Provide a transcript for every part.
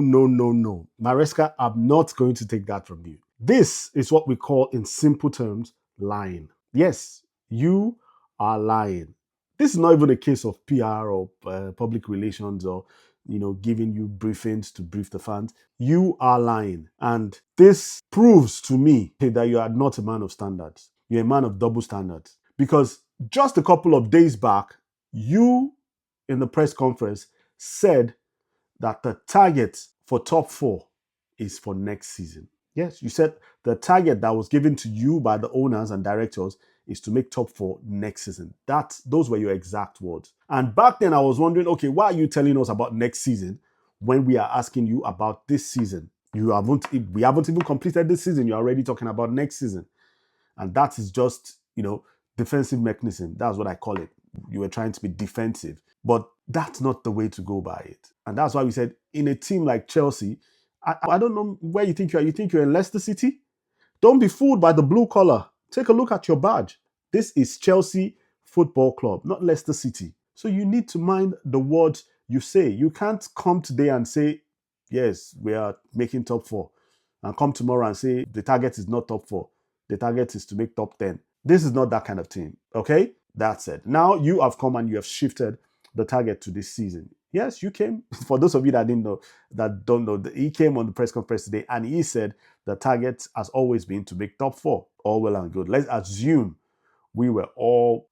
No, no, no. Maresca, I'm not going to take that from you. This is what we call, in simple terms, lying. Yes, you are lying. This is not even a case of PR or public relations or giving you briefings to brief the fans. You are lying, and this proves to me that you are not a man of standards. You're a man of double standards, because just a couple of days back, you in the press conference said that the target for top four is for next season. Yes, you said the target that was given to you by the owners and directors is to make top four next season. Those were your exact words. And back then I was wondering, okay, why are you telling us about next season when we are asking you about this season? We haven't even completed this season. You're already talking about next season. And that is just, defensive mechanism. That's what I call it. You were trying to be defensive. But that's not the way to go by it. And that's why we said, in a team like Chelsea, I don't know where you think you are. You think you're in Leicester City? Don't be fooled by the blue collar. Take a look at your badge. This is Chelsea Football Club, not Leicester City. So you need to mind the words you say. You can't come today and say, yes, we are making top four, and come tomorrow and say the target is not top four. The target is to make top 10. This is not that kind of team. Okay? That's it. Now you have come and you have shifted the target to this season. Yes, you came. For those of you that didn't know, that don't know, he came on the press conference today and he said the target has always been to make top four. All well and good. Let's assume we were all,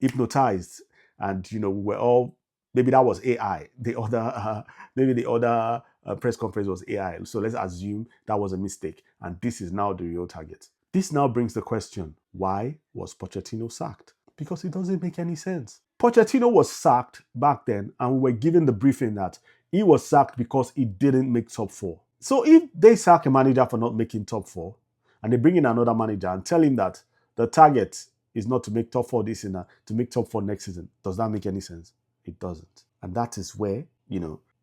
hypnotized, and we were all, maybe that was AI. Maybe the other press conference was AI. So let's assume that was a mistake, and this is now the real target. This now brings the question: why was Pochettino sacked? Because it doesn't make any sense. Pochettino was sacked back then, and we were given the briefing that he was sacked because he didn't make top four. So if they sack a manager for not making top four, and they bring in another manager and tell him that the target is not to make top four this season, to make top four next season, does that make any sense? It doesn't. And that is where,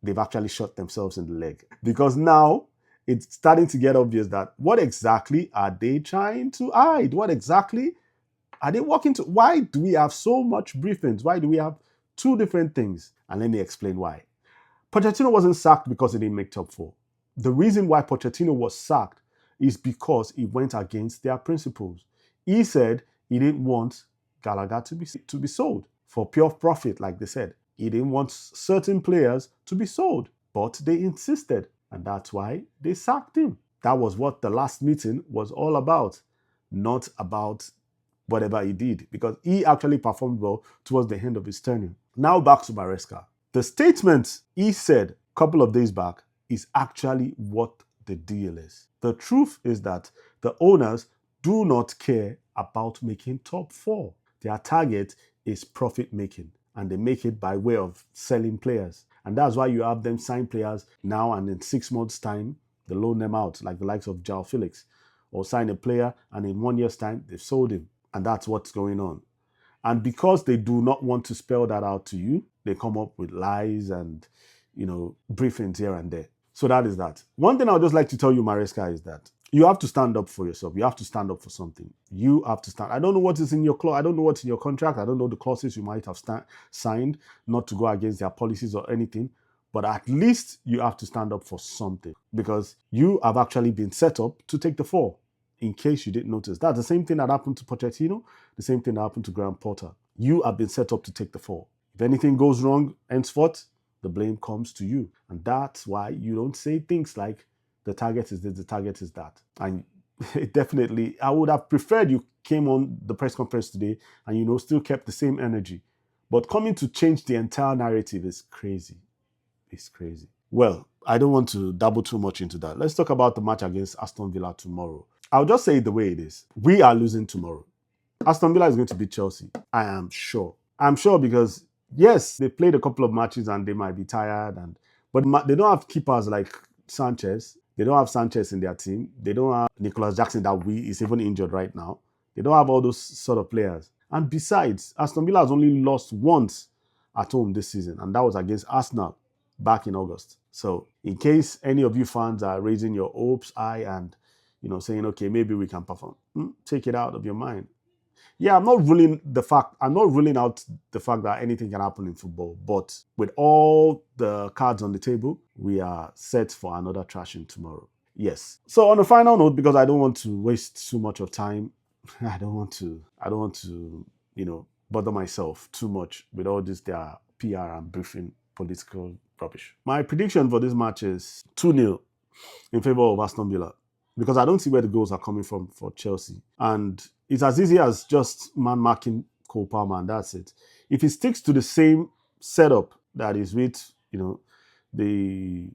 they've actually shot themselves in the leg. Because now it's starting to get obvious that what exactly are they trying to hide? What exactly are they working to? Why do we have so much briefings? Why do we have two different things? And let me explain why. Pochettino wasn't sacked because he didn't make top four. The reason why Pochettino was sacked is because he went against their principles. He said he didn't want Gallagher to be sold for pure profit, like they said. He didn't want certain players to be sold, but they insisted, and that's why they sacked him. That was what the last meeting was all about, not about whatever he did, because he actually performed well towards the end of his tenure. Now back to Maresca. The statement he said a couple of days back is actually what the deal is. The truth is that the owners do not care about making top four. Their target is profit making, and they make it by way of selling players. And that's why you have them sign players now, and in 6 months' time, they loan them out, like the likes of João Felix, or sign a player and in 1 year's time, they've sold him. And that's what's going on. And because they do not want to spell that out to you, they come up with lies and, briefings here and there. So that is that. One thing I would just like to tell you, Maresca, is that you have to stand up for yourself. You have to stand up for something. You have to stand. I don't know what is in your clause. I don't know what's in your contract. I don't know the clauses you might have signed not to go against their policies or anything. But at least you have to stand up for something, because you have actually been set up to take the fall. In case you didn't notice, that's the same thing that happened to Pochettino, the same thing that happened to Graham Potter. You have been set up to take the fall. If anything goes wrong, henceforth, the blame comes to you. And that's why you don't say things like, the target is this, the target is that. And definitely, I would have preferred you came on the press conference today and, still kept the same energy. But coming to change the entire narrative is crazy. It's crazy. Well, I don't want to dabble too much into that. Let's talk about the match against Aston Villa tomorrow. I'll just say it the way it is. We are losing tomorrow. Aston Villa is going to beat Chelsea. I am sure. I'm sure because, yes, they played a couple of matches and they might be tired, but they don't have keepers like Sanchez. They don't have Sanchez in their team. They don't have Nicholas Jackson that is even injured right now. They don't have all those sort of players. And besides, Aston Villa has only lost once at home this season, and that was against Arsenal back in August. So in case any of you fans are raising your hopes high and saying, okay, maybe we can perform, take it out of your mind. Yeah, I'm not ruling out the fact that anything can happen in football, but with all the cards on the table, we are set for another thrashing tomorrow. Yes. So on a final note, because I don't want to waste too much of time, I don't want to, bother myself too much with all this their PR and briefing political rubbish. My prediction for this match is 2-0 in favor of Aston Villa, because I don't see where the goals are coming from for Chelsea. And it's as easy as just man marking Cole Palmer, and that's it. If he sticks to the same setup that is with, the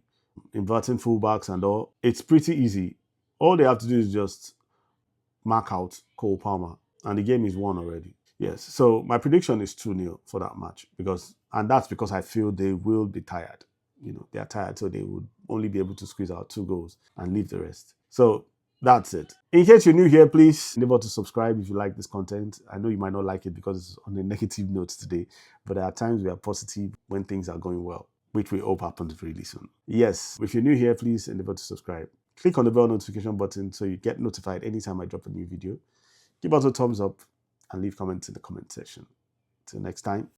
inverting fullbacks and all, it's pretty easy. All they have to do is just mark out Cole Palmer, and the game is won already. Yes. So my prediction is 2-0 for that match, and that's because I feel they will be tired. They are tired, so they would only be able to squeeze out 2 goals and leave the rest. So that's it. In case you're new here, please remember to subscribe if you like this content. I know you might not like it because it's on a negative note today, but there are times we are positive when things are going well, which we hope happens really soon. Yes, if you're new here, please remember to subscribe. Click on the bell notification button so you get notified anytime I drop a new video. Give us a thumbs up and leave comments in the comment section. Till next time.